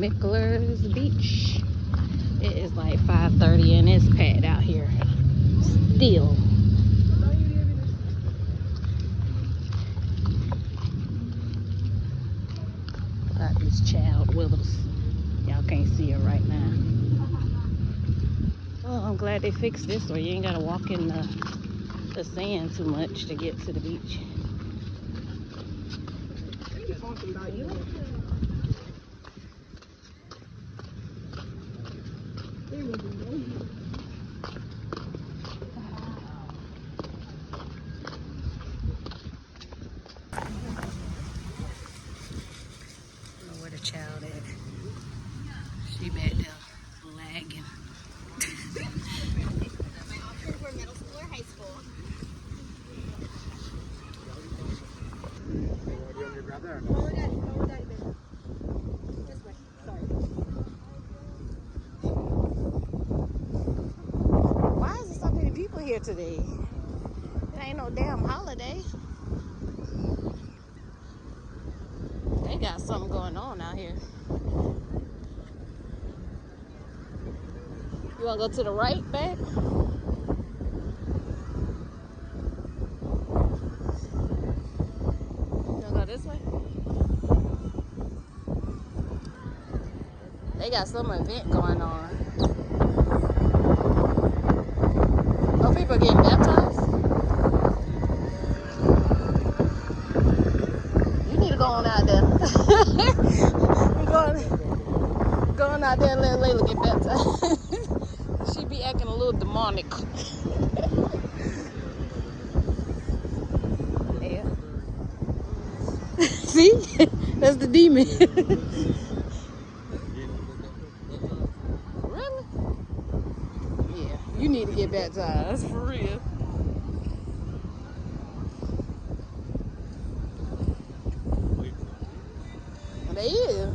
Mickler's Beach. It is like 5:30 and it's packed out here. Still. Got this child with us. Y'all can't see her right now. Oh, I'm glad they fixed this so you ain't gotta walk in the sand too much to get to the beach. Where the child at? She back there lagging. For middle school or high school. Why is there so many people here today? It ain't no damn holiday. They got something going on out here. You wanna go to the right, babe? You wanna go this way? They got some event going on. Oh, people are getting baptized? You need to go on out there. Going out there and let Layla get baptized. She be acting a little demonic. Yeah. See? That's the demon. Really? Yeah, you need to get baptized, for real. They is.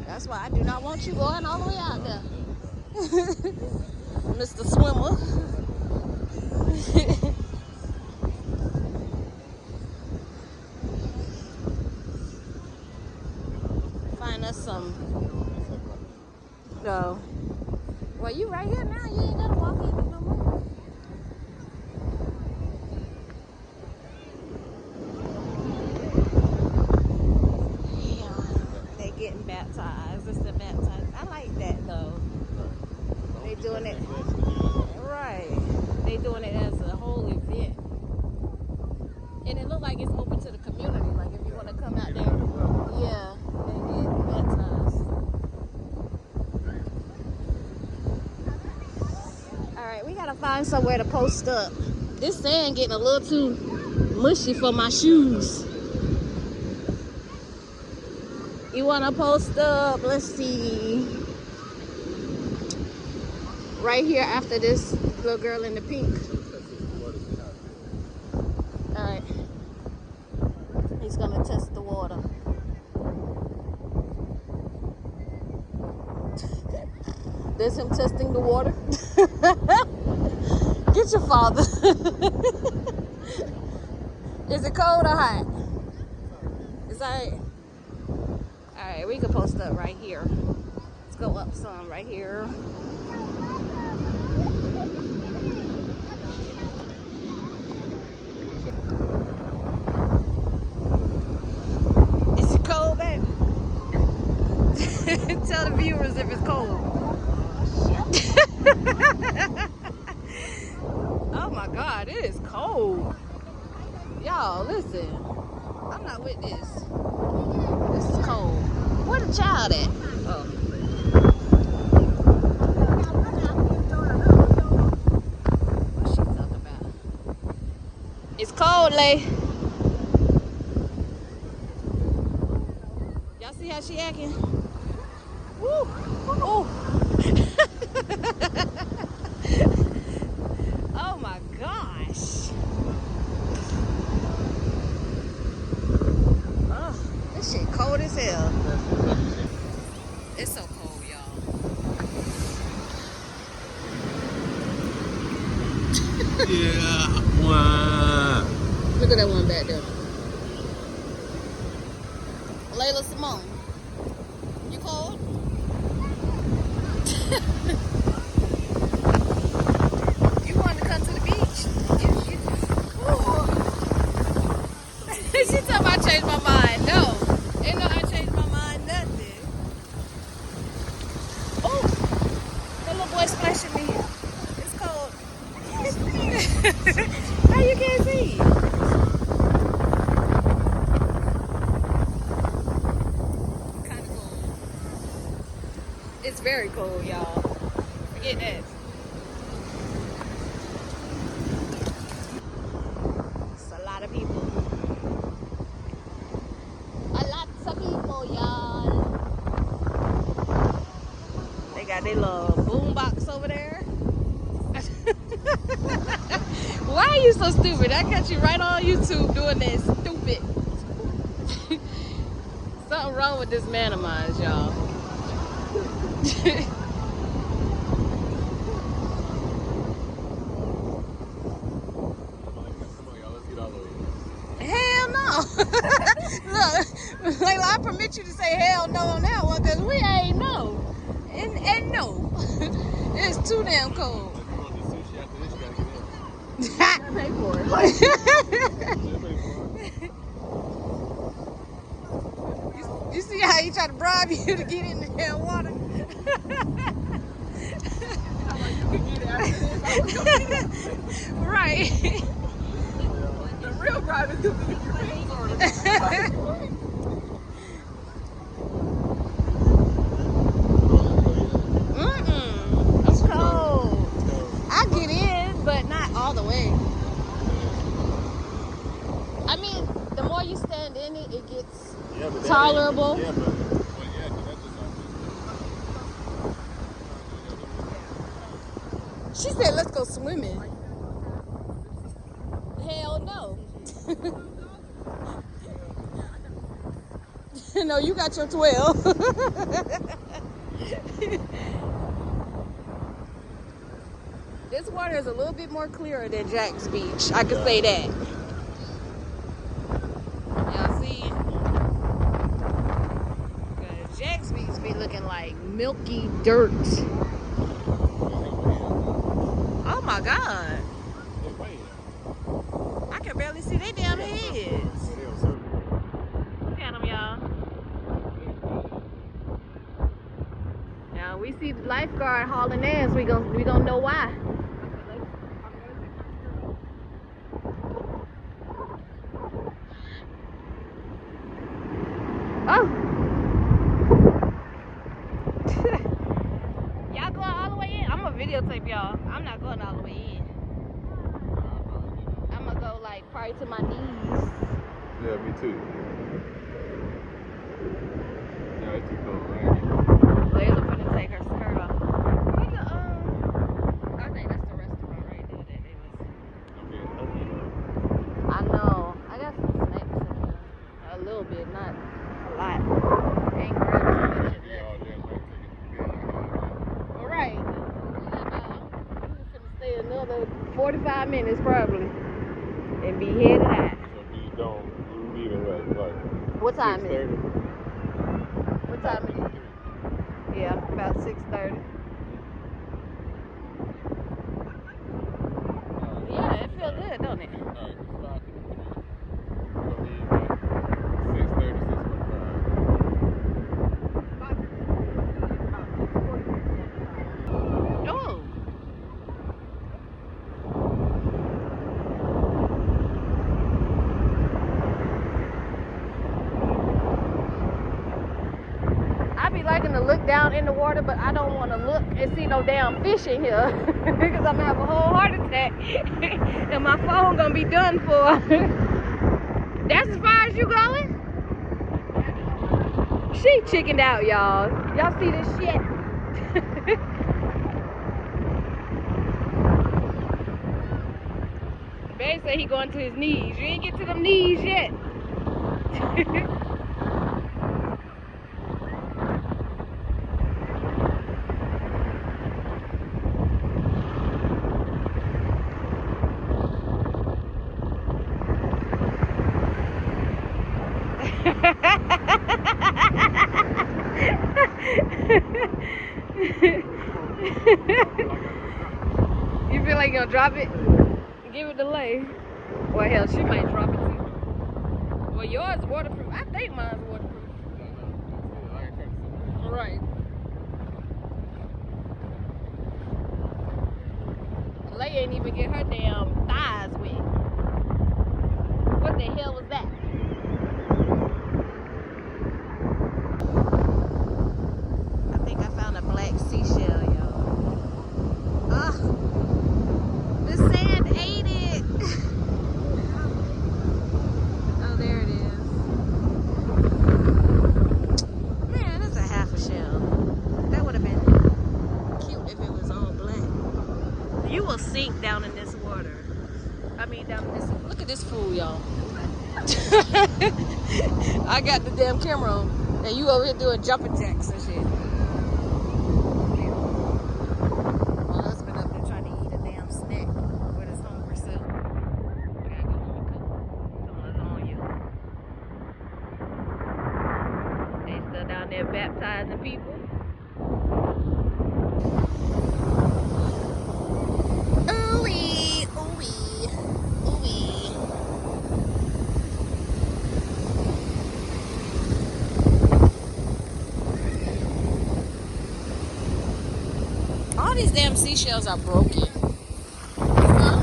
That's why I do not want you going all the way out there. Mr. Swimmer. Find us some. No. Well, you right here now. You ain't gotta walk in no more. Yeah, they getting baptized. It's the baptized. I like that though. They doing it right. They doing it as a whole event, and it look like it's open to the community. Like if you want to come out there, yeah, and get baptized. All right, we gotta find somewhere to post up. This sand getting a little too mushy for my shoes. You wanna post up? Let's see. Right here after this little girl in the pink. All right. He's gonna test the water. There's him testing the water. Get your father. Is it cold or hot? It's all right. All right, we can post up right here. Let's go up some right here. Is it cold, baby? Tell the viewers if it's cold. Oh my God, it is cold. Y'all, listen. I'm not with this. This is cold. Where the child at? Oh. What's she talking about? It's cold, Lay. Y'all see how she acting? Woo! Ooh! Oh my gosh! Oh, this shit cold as hell. It's so cold, y'all. Yeah. Wow. Look at that one back there. Layla Simone. You cold? You want to come to the beach? She told me I changed my mind. No. Ain't no I changed my mind, nothing. Oh, that little boy splashing me. It's cold. How you can't see? Kind of cold. It's very cold, y'all. Forget that. It's a lot of people. A lot of people, y'all. They got their little boom box over there. Why are you so stupid? I got you right on YouTube doing that stupid. Something wrong with this man of mine, y'all. Hell no. Look, like I permit you to say hell no on that one because we ain't no. And no. It's too damn cold. Pay for it. You see how he tried to bribe you to get in the damn water? Right. The real bribe is going to get your pants on. It's cold. I get in, but not all the way. I mean, the more you stand in it, it gets tolerable. She said, let's go swimming. Hell no. No, you got your 12. This water is a little bit more clearer than Jack's Beach. I could say that. Y'all see? Jack's Beach be looking like milky dirt. Oh my God. I can barely see their damn heads. Look at them, y'all. Now we see the lifeguard hauling ass. We gonna know why. Oh. Y'all going all the way in? I'm gonna videotape y'all. I'm not going all the way in. I'm gonna go like probably to my knees. Yeah, me too. Yeah, it's too cold. Layla finna take her skirt off. I think that's the restaurant right there that they was. I know. I got some snacks in there. A little bit, not a lot. Ain't grabbed too much of that. All right. We finna stay another 45 minutes probably. And be headed out. What time is it? What time is it? Yeah, about 6:30. Yeah, it feels good, don't it? Oh. I be liking to look down in the water, but I don't want to look and see no damn fish in here because I'm gonna have a whole heart attack and my phone gonna be done for. That's as far as you going? She chickened out, y'all. Y'all see this shit? Babe said he going to his knees. You ain't get to them knees yet. drop it. Give it delay. Well, hell, she might drop it too. Well, yours is waterproof. I think mine's waterproof. Right. Lay ain't even get her damn thighs wet. What the hell was that? I think I found a black seashell, y'all. Ugh. The sand ate it. Oh, there it is. Man, that's a half a shell. That would have been cute if it was all black. You will sink down in this water. I mean, down in this. Look at this fool, y'all. I got the damn camera on, and you over here doing jumping jacks and shit. My husband up there trying to eat a damn snack with his hungry self. I gotta go home and cook some lasagna. They still down there baptizing people. All these damn seashells are broken. Huh?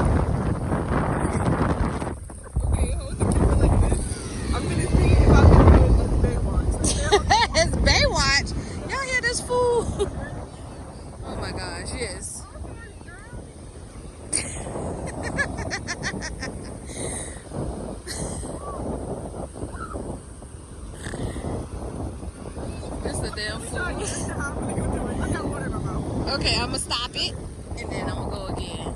Okay, hold the camera like this. I'm gonna see if I can do it like Baywatch. It's Baywatch. Y'all hear this fool? Oh my gosh, yes. This is a damn fool. Okay, I'm gonna stop it, and then I'm gonna go again.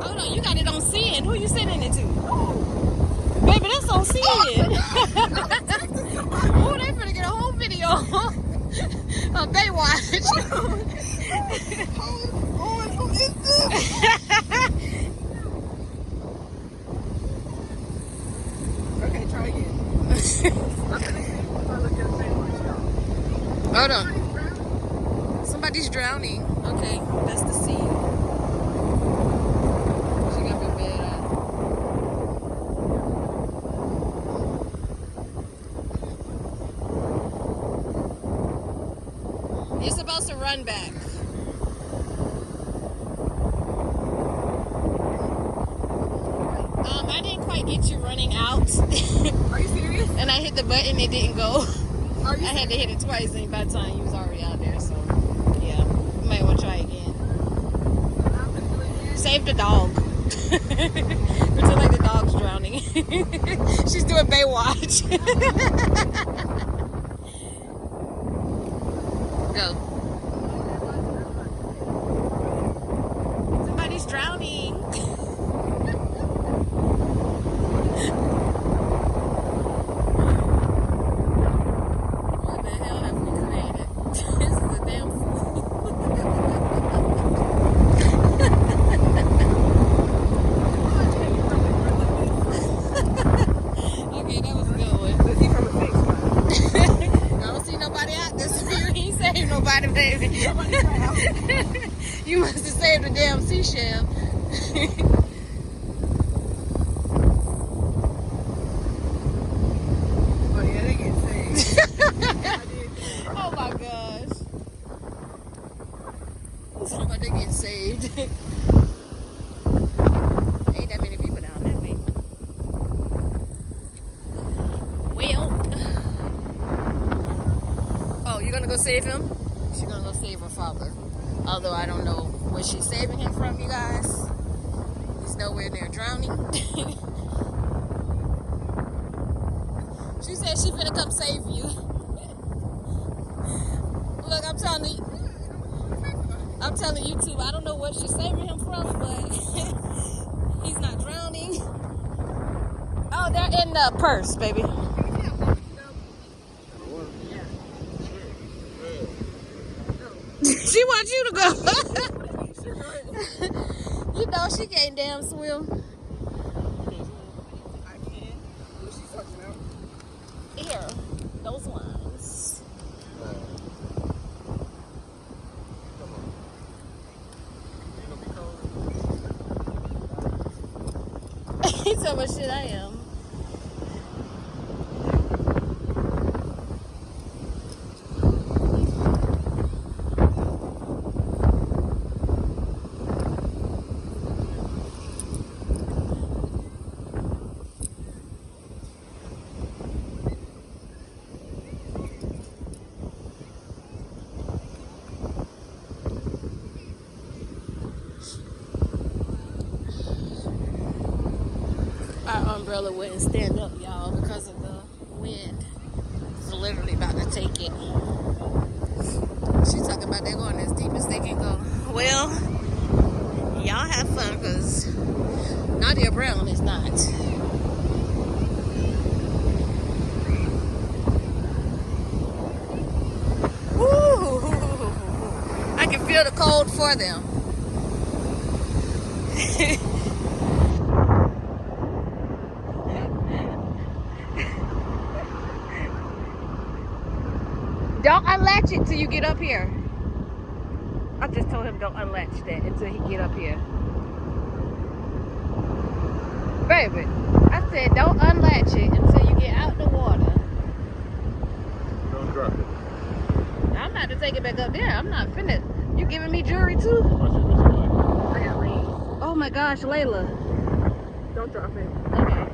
Hold on, you got it on CN. Who you sending it to? Baby, that's on CN. Oh, they finna get a whole video of Baywatch. Okay, try again. I'm gonna see if I look at Baywatch, y'all. Hold on. Somebody's drowning. Okay, that's the sea. She got me bad eye. You're supposed to run back. I didn't quite get you running out. Are you serious? And I hit the button, it didn't go. Are you I had to hit it twice, and by the time you was already out there, so yeah. You might want to try again. Save the dog. Pretend like the dog's drowning. She's doing Baywatch. Go. Somebody's drowning. What the hell have we created? This is a damn fool. Okay, that was a good one. Let's see from a fake spot. I don't see nobody out there, so you ain't saved nobody, baby. You must have saved a damn seashell. Oh yeah, they get saved. Oh my gosh. Somebody get saved. Ain't that many people down that way. Well. Oh, you're gonna go save him? She's gonna go save her father. Although I don't know where she's saving him from, you guys. He's nowhere near drowning. She said she finna come save you. Look, I'm telling you too, I don't know what she's saving him from, but he's not drowning. Oh, they're in the purse, baby. She wants you to go. You know she can't damn swim. I can. Well, she's talking out. Here, those ones. He's so much shit I am. Our umbrella wouldn't stand up, y'all, because of the wind. It's literally about to take it. She's talking about they're going as deep as they can go. Well, y'all have fun, because Nadia Brown is not. Woo! I can feel the cold for them. Don't unlatch it till you get up here. I just told him don't unlatch that until he get up here. Baby, I said don't unlatch it until you get out the water. Don't drop it. I'm about to take it back up there. I'm not finna. You giving me jewelry too? Watch it, what you like. I got lean. Oh my gosh, Layla. Don't drop it. Okay.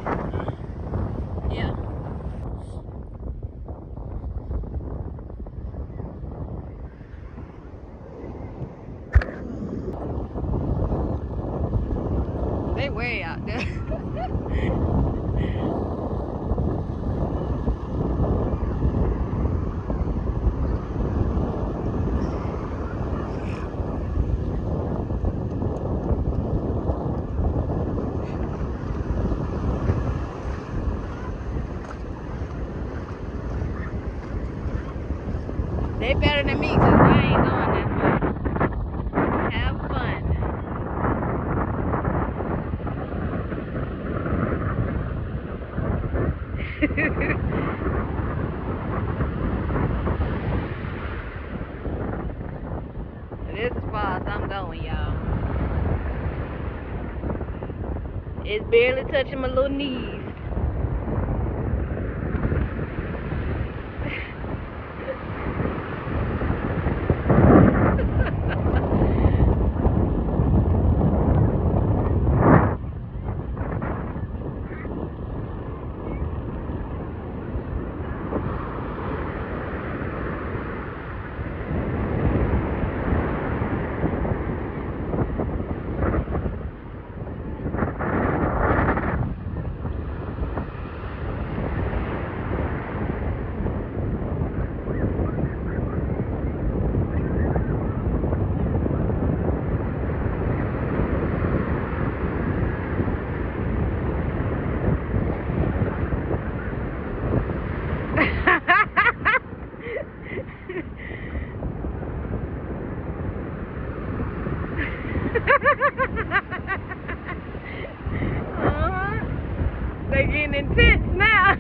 Yeah. They way out there. They better than me, 'cause I ain't going that far. Have fun. This is as far as I'm going, y'all. It's barely touching my little knees. They're getting intense now.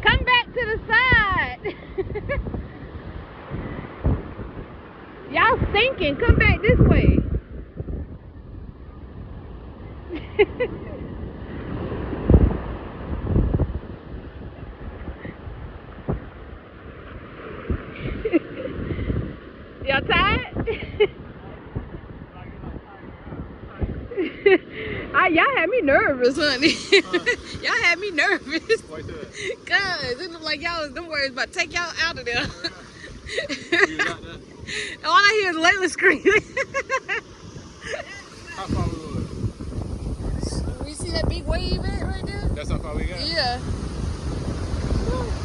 Come back to the side. Y'all stinking. Come back this way. Y'all tired? Y'all had me nervous, honey. Y'all had me nervous. Why that? Cause it looked like y'all was them words about to take y'all out of there. You got that? All I hear is Layla screaming. How far we going? We see that big wave right there? That's how far we got? Yeah.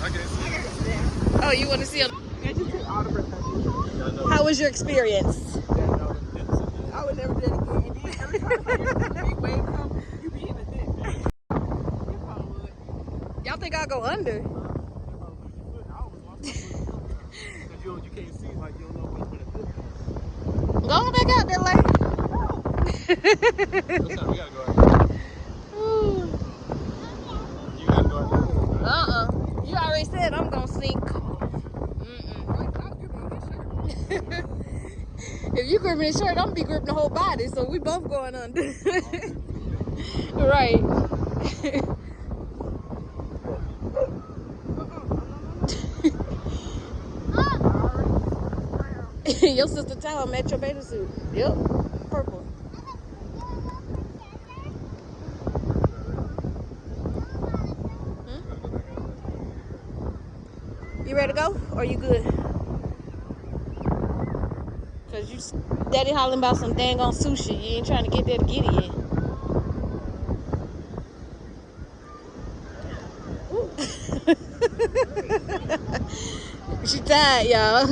I can't see it. Oh, you want to see them? I just took all the breath. How was your experience? I I would never do it again. And then every time a big wave comes, you be in the net. You probably would. Y'all think I'll go under? You can't see, like, you don't know when it's Go on back out there, lady. we gotta go out there. You gotta go out there. You already said I'm gonna sink. If you grip his shirt, I'm gonna be gripping the whole body, so we both going under. Right. Your sister towel match your bathing suit. Yep, purple. You ready to go? Or you good? Cause you daddy hollering about some dang on sushi. You ain't trying to get there to get it yet. She tired, y'all.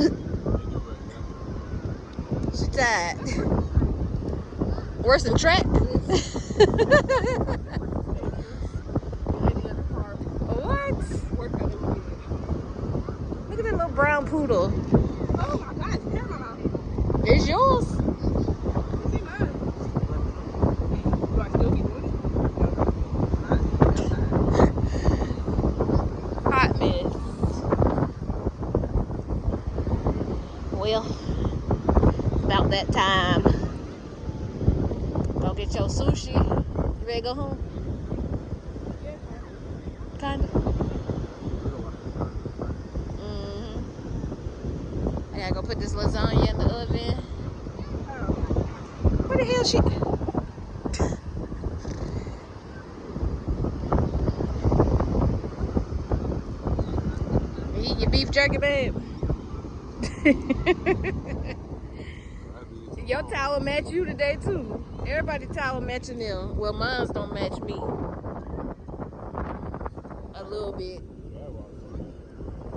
She tired. Worse than track. What? Look at that little brown poodle. Oh my God, it's hair in my mouth. It's yours. Is it mine? Do I still be doing it? Hot mess. Well, about that time. Go get your sushi. You ready to go home? Yeah. Kinda. I gotta go put this lasagna in the oven. Where the hell she? You eat your beef jerky, babe. Your towel match you today too. Everybody towel matching them. Well, mine's don't match me. A little bit.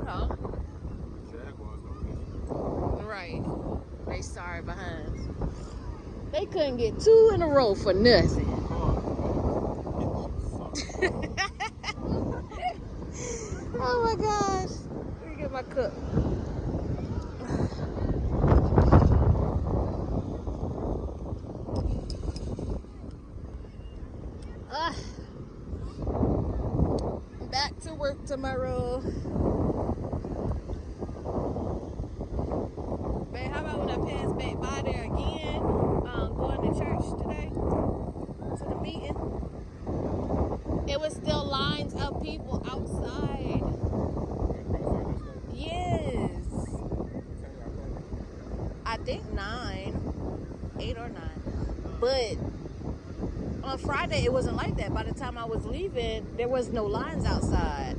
Huh? Right. They sorry behind. They couldn't get 2 in a row for nothing. Oh my gosh. Let me get my cup. Back to work tomorrow. Babe, how about when I pass back by there again? Going to church today, to the meeting. It was still lines of people outside. Yes. I think 9, 8 or 9. But on Friday, it wasn't like that. By the time I was leaving, there was no lines outside.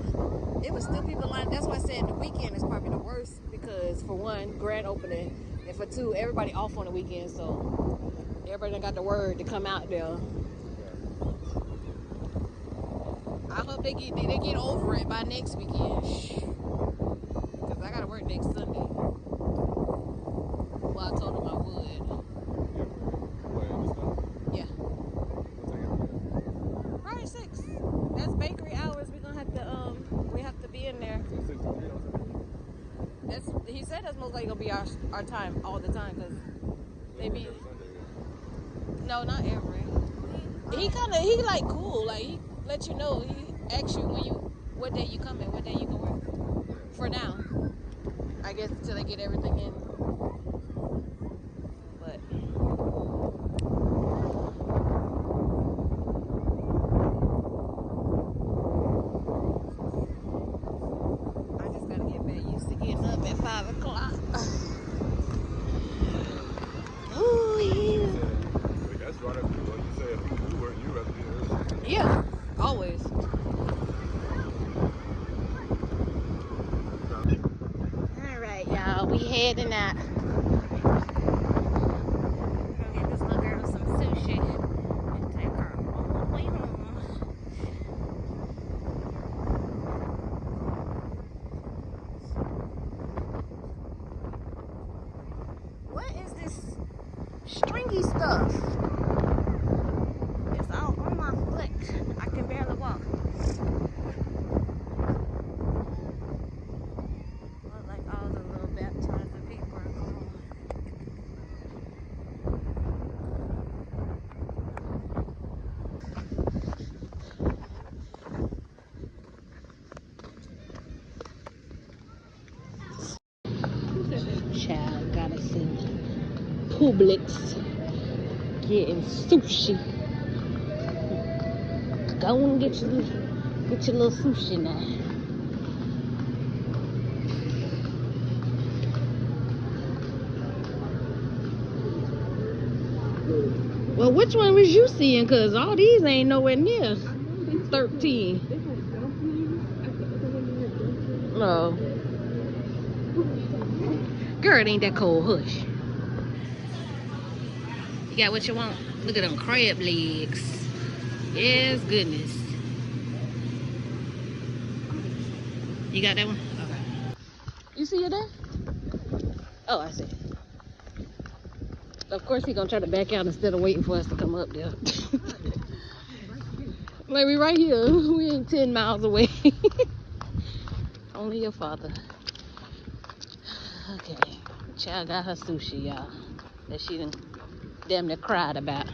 It was still people lined. That's why I said the weekend is probably the worst because for one, grand opening, and for two, everybody off on the weekend, so everybody done got the word to come out there. I hope they get over it by next weekend. Cause I gotta work next Sunday. Well, I told them I would. Yeah. Right, 6. That's bakery hours. We're gonna have to we have to be in there. He said that's most likely gonna be our time all the time because they be. No, not every. He like cool. Like he let you know. He asks you what day you coming, what day you can work. For now, I guess until they get everything in. But I just gotta get back used to getting up at 5 o'clock. Oh yeah. That's right after what you said. You rather be there. Yeah, always. All right, y'all, we heading out. We're gonna get this little girl some sushi and take her all the way home. What is this stringy sticky stuff. It's all on my foot. I can barely walk. Look like all the little baptizing people are gone. Child, got us in Publix getting sushi. Go and get your little sushi now. Well, which one was you seeing? Cause all these ain't nowhere near 13. No. Girl, it ain't that cold. Hush. You got what you want? Look at them crab legs. Yes, goodness. You got that one? Okay. You see it there? Oh, I see. Of course, he gonna try to back out instead of waiting for us to come up there. Like, we right here. We ain't 10 miles away. Only your father. Okay. Child got her sushi, y'all. That she done damn near cried about.